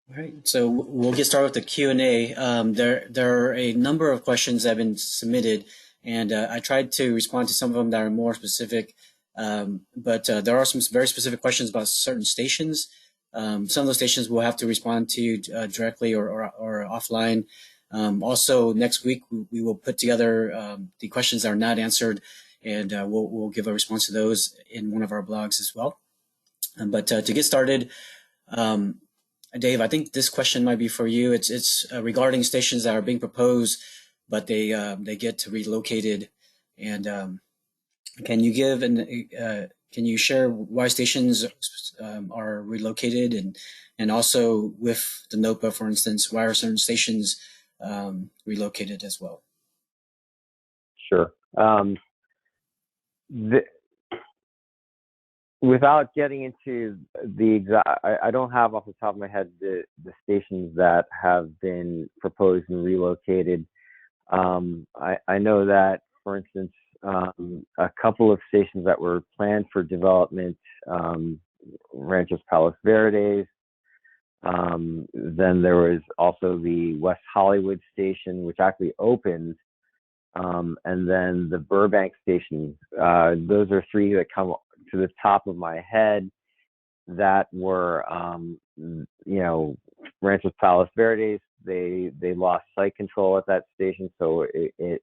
All right, so we'll get started with the Q&A. There are a number of questions that have been submitted, and I tried to respond to some of them that are more specific, but there are some very specific questions about certain stations. Some of those stations we'll have to respond to directly or offline. Also, next week we will put together the questions that are not answered, and we'll give a response to those in one of our blogs as well. But to get started, Dave, I think this question might be for you. It's regarding stations that are being proposed, but they get relocated. And can you share why stations are relocated, and also with the NOPA, for instance, why are certain stations relocated as well? Sure. Without getting into the exact, I don't have off the top of my head the stations that have been proposed and relocated. I know that, for instance, a couple of stations that were planned for development, Ranchos Palos Verdes. Then there was also the West Hollywood station, which actually opened, and then the Burbank station. Those are three that come to the top of my head that were, Ranchos Palos Verdes. They lost site control at that station, so it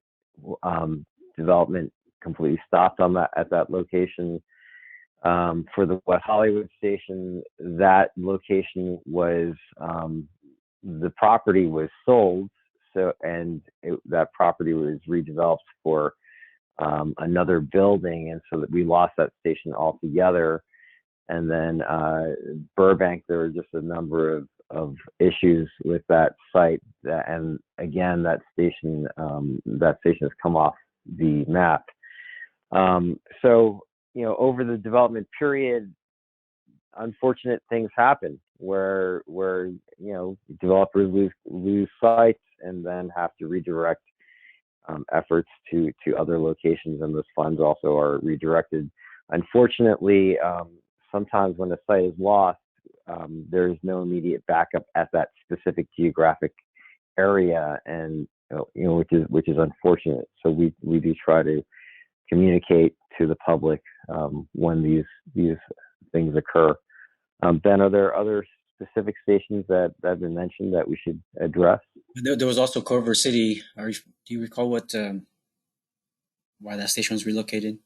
development completely stopped on at that location. For the West Hollywood station, that location was the property was sold, that property was redeveloped for another building, and so that we lost that station altogether. And then Burbank, there were just a number of issues with that site, and again, that station has come off the map. So over the development period, unfortunate things happen where developers lose sites and then have to redirect efforts to other locations, and those funds also are redirected. Unfortunately, sometimes when a site is lost, there's no immediate backup at that specific geographic area, and which is unfortunate. So we do try to communicate to the public when these things occur. Ben, are there other specific stations that have been mentioned that we should address? There was also Culver City. Do you recall why that station was relocated?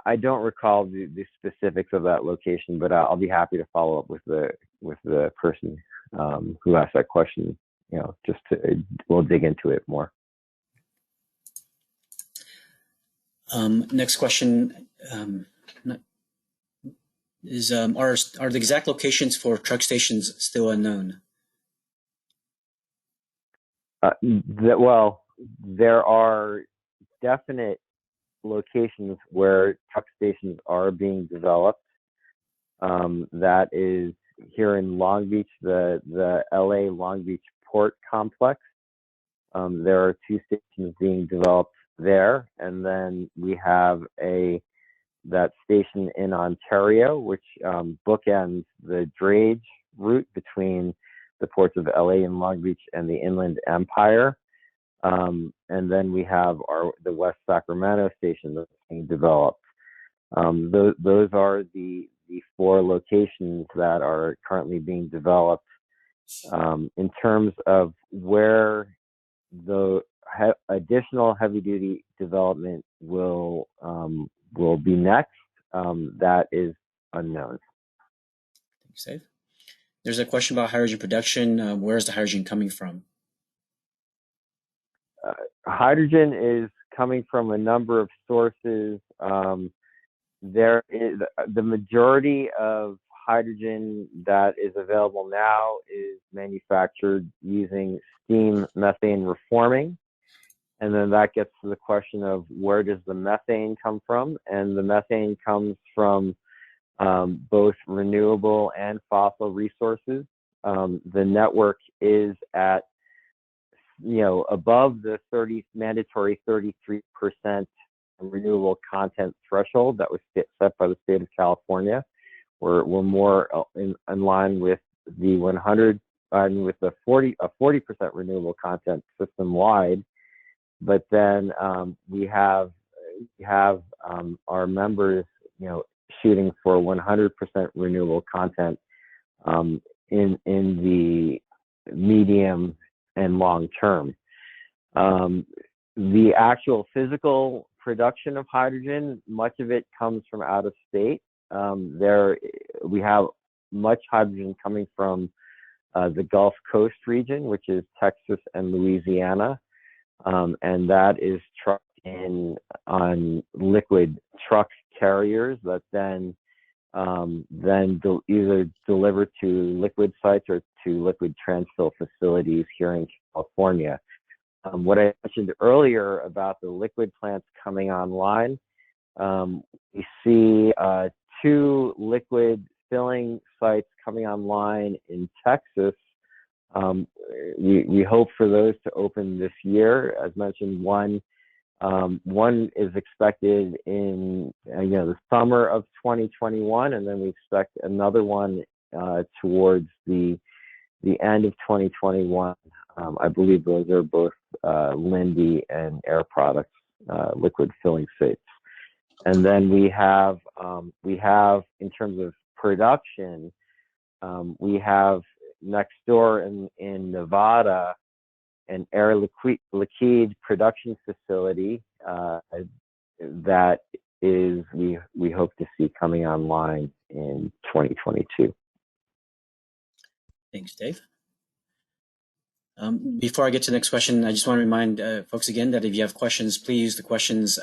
I don't recall the specifics of that location, but I'll be happy to follow up with the person who asked that question. We'll dig into it more. Next question is: are the exact locations for truck stations still unknown? There are definite locations where truck stations are being developed. That is here in Long Beach, the LA Long Beach Port Complex. There are 2 stations being developed there, and then we have that station in Ontario, which bookends the drayage route between the ports of LA and Long Beach and the Inland Empire. And then we have the West Sacramento station that's being developed. Those are the 4 locations that are currently being developed. In terms of where the additional heavy-duty development will be next, that is unknown. Thanks, Dave. There's a question about hydrogen production. Where is the hydrogen coming from? Hydrogen is coming from a number of sources. There is the majority of hydrogen that is available now is manufactured using steam methane reforming. And then that gets to the question of where does the methane come from? And the methane comes from both renewable and fossil resources. The network is at, above the mandatory 33% renewable content threshold that was set by the state of California. We're more in line with the 100 and with the 40% renewable content system wide. But then we have our members, shooting for 100% renewable content in the medium and long term. The actual physical production of hydrogen, much of it comes from out of state. We have much hydrogen coming from the Gulf Coast region, which is Texas and Louisiana, and that is trucked in on liquid truck carriers that then either deliver to liquid sites or to liquid transfill facilities here in California. What I mentioned earlier about the liquid plants coming online, we see 2 liquid filling sites coming online in Texas. We hope for those to open this year. As mentioned, one is expected in the summer of 2021, and then we expect another one towards the end of 2021. I believe those are both Linde and Air Products liquid filling sites. And then we have in terms of production, we have next door in Nevada an Air Liquide production facility that is we hope to see coming online in 2022. Thanks, Dave. Before I get to the next question, I just want to remind folks again that if you have questions, please use the questions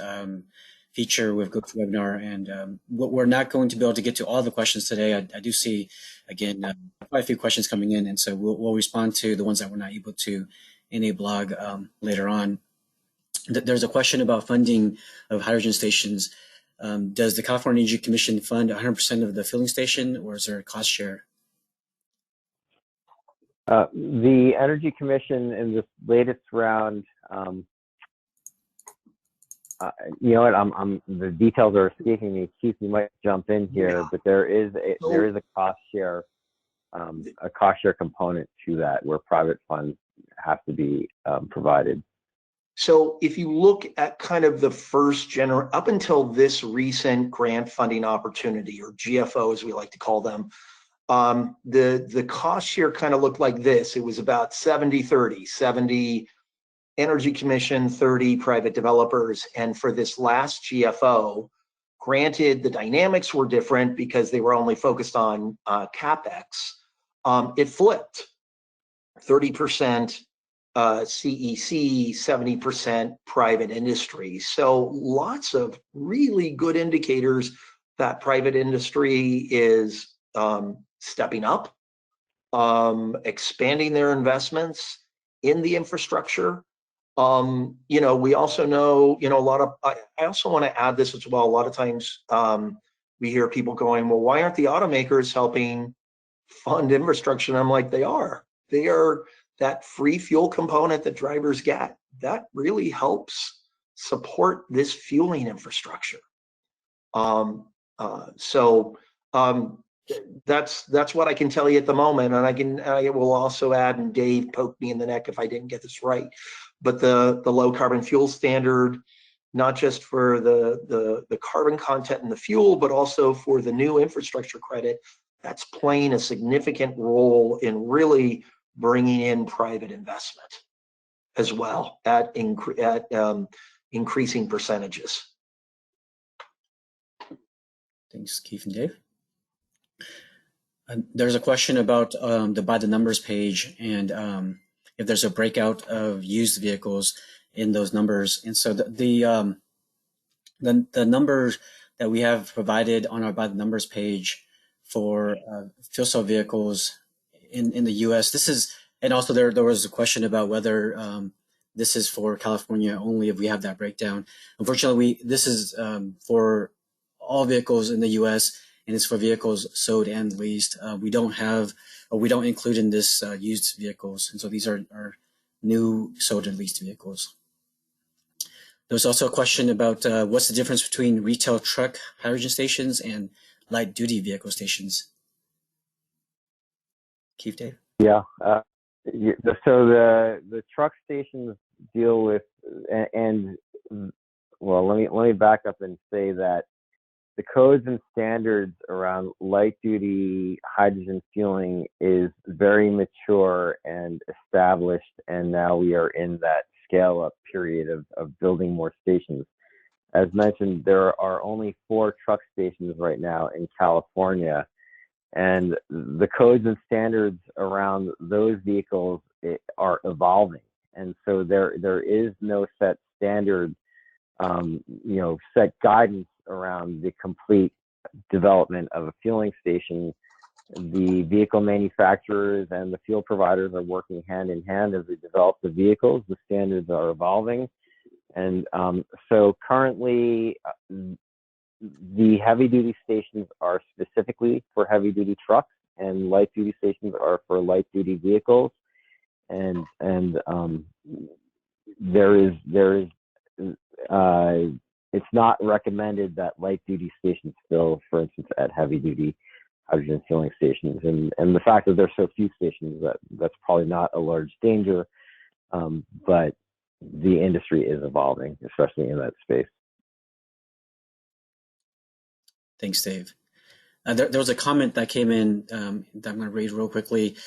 feature with GoToWebinar. And we're not going to be able to get to all the questions today. I do see, again, quite a few questions coming in, and so we'll respond to the ones that we're not able to in a blog later on. There's a question about funding of hydrogen stations. Does the California Energy Commission fund 100% of the filling station, or is there a cost share? The Energy Commission in this latest round, the details are escaping me. Keith, you might jump in here, but there is a cost share, component to that where private funds have to be provided. So if you look at kind of the first up until this recent grant funding opportunity, or GFO as we like to call them, the cost share kind of looked like this. It was about 70-30, 70 Energy Commission, 30 private developers. And for this last GFO, granted the dynamics were different because they were only focused on CapEx, it flipped. 30% CEC, 70% private industry. So lots of really good indicators that private industry is stepping up, expanding their investments in the infrastructure. We also know, a lot of, I also want to add this as well. A lot of times we hear people going, well, why aren't the automakers helping fund infrastructure? And I'm like, they are that free fuel component that drivers get. That really helps support this fueling infrastructure. That's what I can tell you at the moment, and I will also add, and Dave poked me in the neck if I didn't get this right, but the low carbon fuel standard, not just for the carbon content in the fuel, but also for the new infrastructure credit, that's playing a significant role in really bringing in private investment as well at increasing percentages. Thanks, Keith and Dave. There's a question about the by the numbers page, and if there's a breakout of used vehicles in those numbers. And so the numbers that we have provided on our by the numbers page for fuel cell vehicles in the U.S. This is, and also there was a question about whether this is for California only, if we have that breakdown. Unfortunately, this is for all vehicles in the U.S. and it's for vehicles sold and leased. We don't have, or we don't include in this used vehicles, and so these are new sold and leased vehicles. There's also a question about what's the difference between retail truck hydrogen stations and light duty vehicle stations. Keith, Dave? Yeah. So the truck stations deal with, and well, let me back up and say that the codes and standards around light duty hydrogen fueling is very mature and established, and now we are in that scale up period of building more stations. As mentioned, there are only 4 truck stations right now in California, and the codes and standards around those vehicles are evolving. And so there is no set standard, set guidance around the complete development of a fueling station. The vehicle manufacturers and the fuel providers are working hand in hand as they develop the vehicles. The standards are evolving. And so currently, the heavy duty stations are specifically for heavy duty trucks, and light duty stations are for light duty vehicles. And there is it's not recommended that light duty stations fill, for instance, at heavy duty hydrogen filling stations. And the fact that there's so few stations, that's probably not a large danger, but the industry is evolving, especially in that space. Thanks, Dave. There was a comment that came in that I'm going to read real quickly.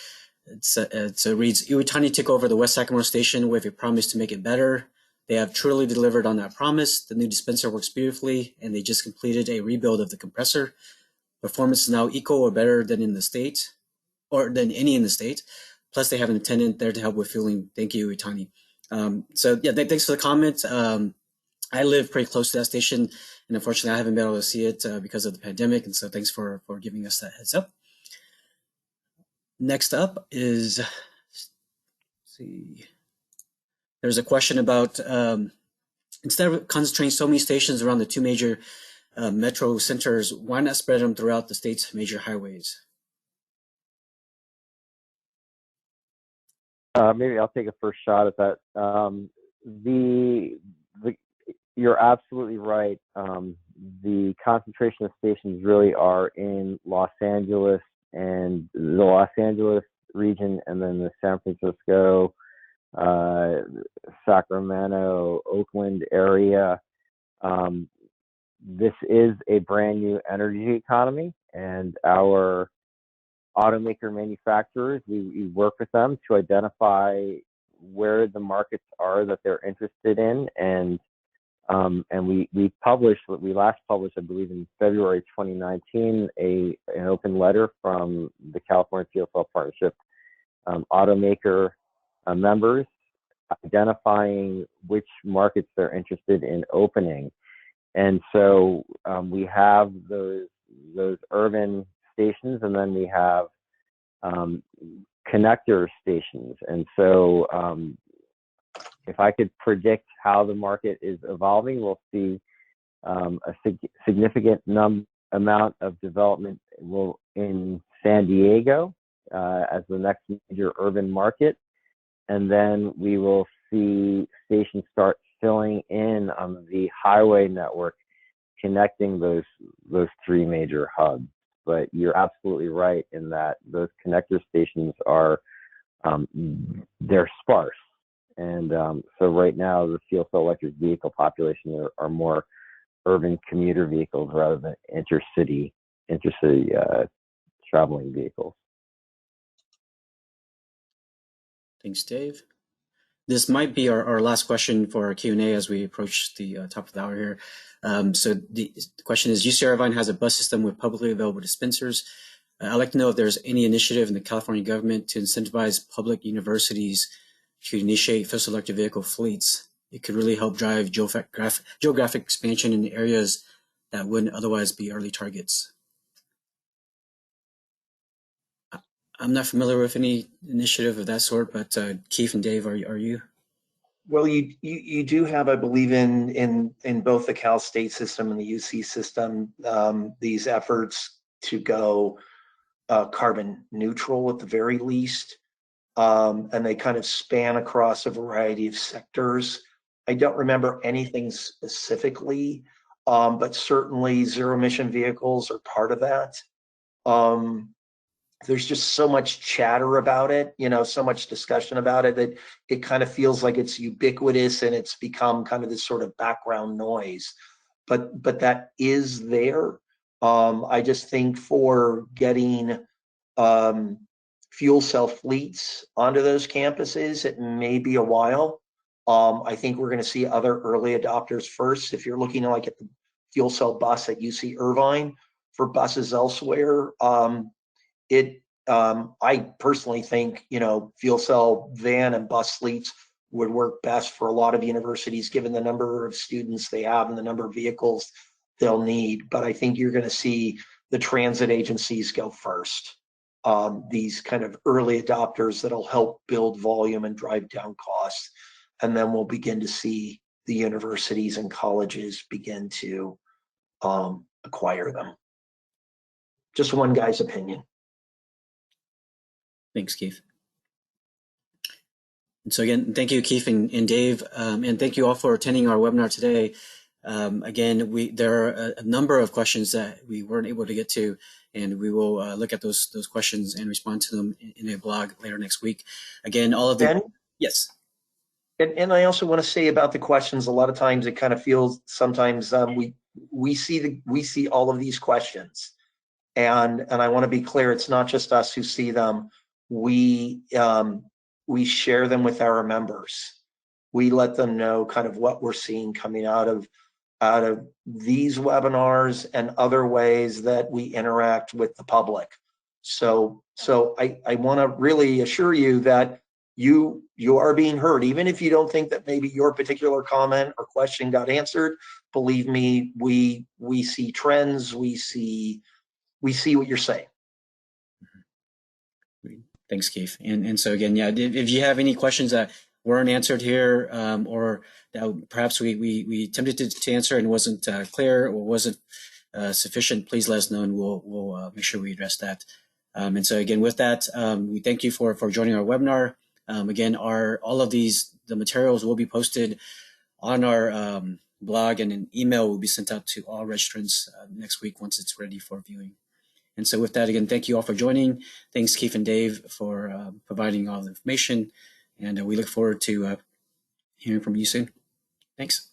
It reads, Iwatani took over the West Sacramento station with a promise to make it better. They have truly delivered on that promise. The new dispenser works beautifully, and they just completed a rebuild of the compressor. Performance is now equal or better than in the state, or than any in the state. Plus, they have an attendant there to help with fueling. Thank you, Iwatani. So yeah, thanks for the comment. I live pretty close to that station, and unfortunately, I haven't been able to see it because of the pandemic. And so, thanks for giving us that heads up. Next up is, let's see, there's a question about instead of concentrating so many stations around the 2 major metro centers, why not spread them throughout the state's major highways? Maybe I'll take a first shot at that. You're absolutely right. The concentration of stations really are in Los Angeles and the Los Angeles region, and then the San Francisco, Sacramento, Oakland area. This is a brand new energy economy, and our automaker manufacturers, we work with them to identify where the markets are that they're interested in, and we published what we last published, I believe, in February 2019, an open letter from the California Fuel Cell Partnership automaker members, identifying which markets they're interested in opening. And so we have those urban stations, and then we have connector stations. And so if I could predict how the market is evolving, we'll see a significant amount of development in San Diego as the next major urban market. And then we will see stations start filling in on the highway network connecting those 3 major hubs. But you're absolutely right in that those connector stations are they're sparse. And so right now the fuel cell electric vehicle population are more urban commuter vehicles rather than intercity traveling vehicles. Thanks, Dave. This might be our last question for our Q&A as we approach the top of the hour here. So the question is, UC Irvine has a bus system with publicly available dispensers. I'd like to know if there's any initiative in the California government to incentivize public universities to initiate fuel cell electric vehicle fleets. it could really help drive geographic expansion in areas that wouldn't otherwise be early targets. I'm not familiar with any initiative of that sort, but Keith and Dave, are you? Well, you do have, I believe, in both the Cal State system and the UC system, these efforts to go carbon neutral at the very least, and they kind of span across a variety of sectors. I don't remember anything specifically, but certainly zero emission vehicles are part of that. There's just so much chatter about it, so much discussion about it, that it kind of feels like it's ubiquitous and it's become kind of this sort of background noise. But that is there. I just think for getting fuel cell fleets onto those campuses, it may be a while. I think we're going to see other early adopters first. If you're looking like at the fuel cell bus at UC Irvine, for buses elsewhere, I personally think, fuel cell van and bus fleets would work best for a lot of universities, given the number of students they have and the number of vehicles they'll need. But I think you're going to see the transit agencies go first. These kind of early adopters that'll help build volume and drive down costs. And then we'll begin to see the universities and colleges begin to acquire them. Just one guy's opinion. Thanks, Keith. And so again, thank you, Keith and Dave, and thank you all for attending our webinar today. Again, there are a number of questions that we weren't able to get to, and we will look at those questions and respond to them in a blog later next week. Again, all of the yes. And I also want to say about the questions. A lot of times, it kind of feels sometimes we see all of these questions, and I want to be clear. It's not just us who see them. We share them with our members. We let them know kind of what we're seeing coming out of these webinars and other ways that we interact with the public. So I want to really assure you that you are being heard, even if you don't think that maybe your particular comment or question got answered. Believe me, we see trends. We see what you're saying. Thanks, Keith. And so again, yeah, if you have any questions that weren't answered here, or that perhaps we attempted to answer and wasn't clear or wasn't sufficient, please let us know, and we'll make sure we address that. And so again, with that, we thank you for joining our webinar. Again, all of the materials will be posted on our blog, and an email will be sent out to all registrants next week once it's ready for viewing. And so with that, again, thank you all for joining. Thanks, Keith and Dave, for providing all the information. And we look forward to hearing from you soon. Thanks.